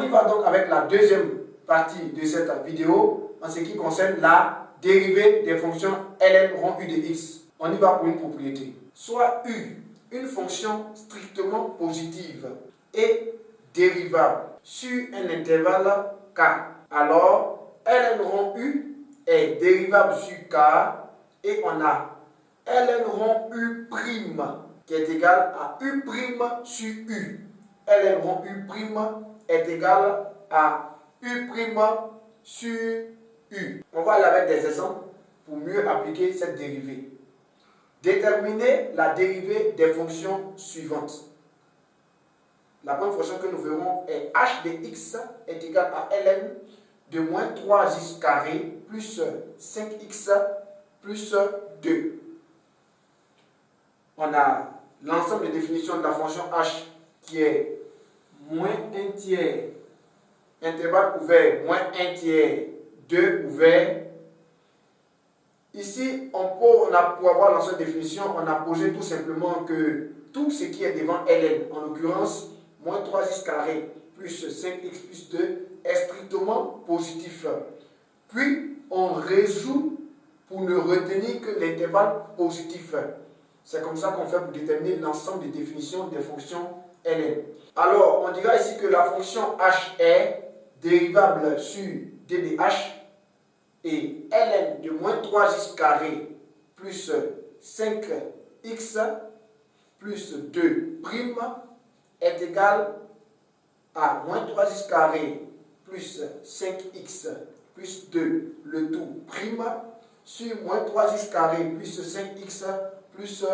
y va donc avec la deuxième partie de cette vidéo en ce qui concerne la dérivée des fonctions ln rond u de x. On y va pour une propriété. Soit u, une fonction strictement positive et dérivable sur un intervalle k, alors ln rond u est dérivable sur k et on a ln rond u' qui est égal à u' sur u. ln rond u' est égal à u' sur u. On va aller avec des exemples pour mieux appliquer cette dérivée. Déterminer la dérivée des fonctions suivantes. La première fonction que nous verrons est h de x est égal à ln de moins 3x carré plus 5x plus 2. On a l'ensemble des définitions de la fonction h qui est moins 1 tiers, intervalle ouvert, moins 1 tiers, 2 ouvert. Ici, pour avoir l'ensemble de définition, on a posé tout simplement que tout ce qui est devant ln, en l'occurrence, moins 3x carré plus 5x plus 2, est strictement positif. Puis, on résout pour ne retenir que l'intervalle positif. C'est comme ça qu'on fait pour déterminer l'ensemble des définitions des fonctions ln. Alors, on dira ici que la fonction h est dérivable sur d de h et ln de moins 3x carré plus 5x plus 2' est égal à moins 3x carré plus 5x plus 2 le tout prime sur moins 3x carré plus 5x plus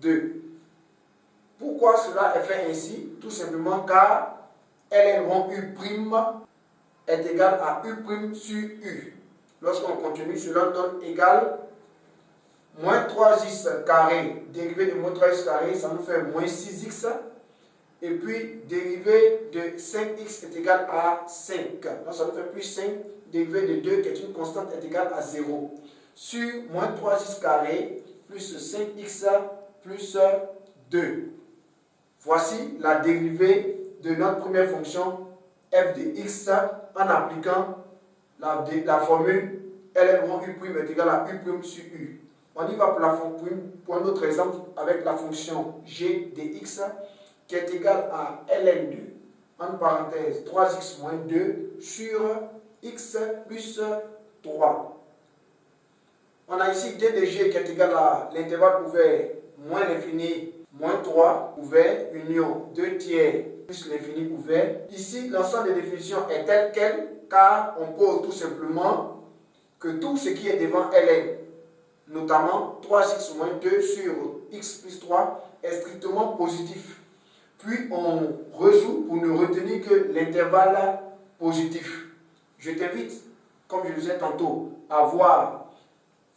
2. Pourquoi cela est fait ainsi? Tout simplement car ln rond u' est égal à u' sur u. Lorsqu'on continue, cela donne égal moins 3x carré, dérivé de moins 3x carré, ça nous fait moins 6x. Et puis, dérivé de 5x est égal à 5. Donc, ça nous fait plus 5. Dérivé de 2, qui est une constante, est égal à 0. Sur moins 3x carré, plus 5x plus 2. Voici la dérivée de notre première fonction f de x en appliquant la formule ln rond u' est égal à u' sur u. On y va pour un autre exemple avec la fonction g de x qui est égal à ln de, en parenthèse, 3x moins 2 sur x plus 3. On a ici d de g qui est égal à l'intervalle ouvert moins l'infini moins 3 ouvert, union 2 tiers plus l'infini ouvert. Ici, l'ensemble des définitions est tel quel, car on pose tout simplement que tout ce qui est devant ln, notamment 3x moins 2 sur x plus 3, est strictement positif. Puis on résout pour ne retenir que l'intervalle positif. Je t'invite, comme je le disais tantôt, à voir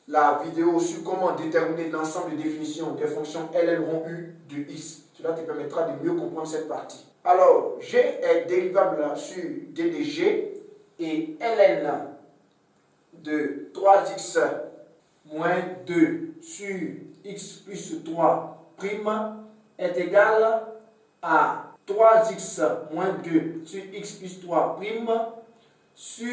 la vidéo sur comment déterminer l'ensemble des définitions des fonctions ln rond u de x. Cela te permettra de mieux comprendre cette partie. Alors, g est dérivable sur d de g et ln de 3x moins 2 sur x plus 3' est égal à 3x moins 2 sur x plus 3' sur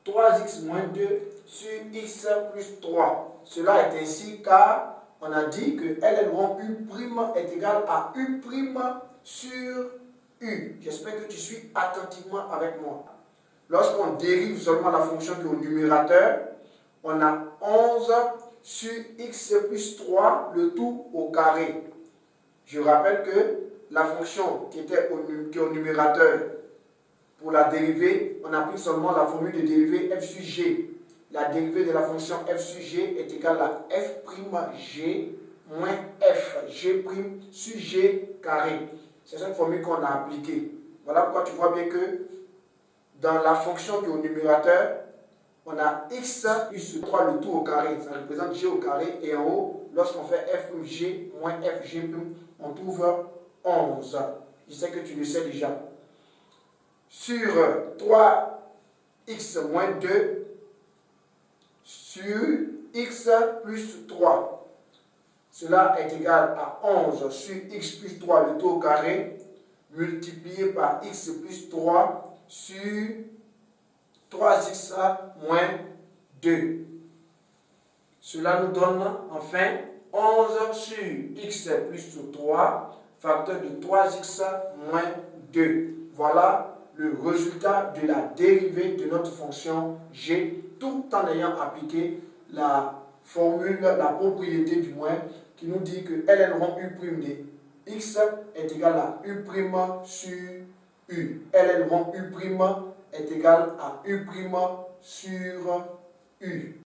3x moins 2 sur x plus 3. Cela est ainsi car on a dit que ln rond u' est égal à u' sur u. J'espère que tu suis attentivement avec moi. Lorsqu'on dérive seulement la fonction qui est au numérateur, on a 11 sur x plus 3, le tout au carré. Je rappelle que la fonction qui est au numérateur, pour la dérivée, on applique seulement la formule de dérivée f sur g. La dérivée de la fonction f sur g est égale à f'g moins fg' sur g carré. C'est cette formule qu'on a appliquée. Voilà pourquoi tu vois bien que dans la fonction qui est au numérateur, on a x plus 3 le tout au carré. Ça représente g au carré. Et en haut, lorsqu'on fait f'g moins fg', on trouve 11. Je sais que tu le sais déjà. Sur 3x moins 2 sur x plus 3. Cela est égal à 11 sur x plus 3 le tout au carré multiplié par x plus 3 sur 3x moins 2. Cela nous donne enfin 11 sur x plus 3, facteur de 3x moins 2. Voilà le résultat de la dérivée de notre fonction g, tout en ayant appliqué la formule, la propriété du moins, qui nous dit que ln rond u' de x est égal à u' sur u. ln rond u' est égal à u' sur u.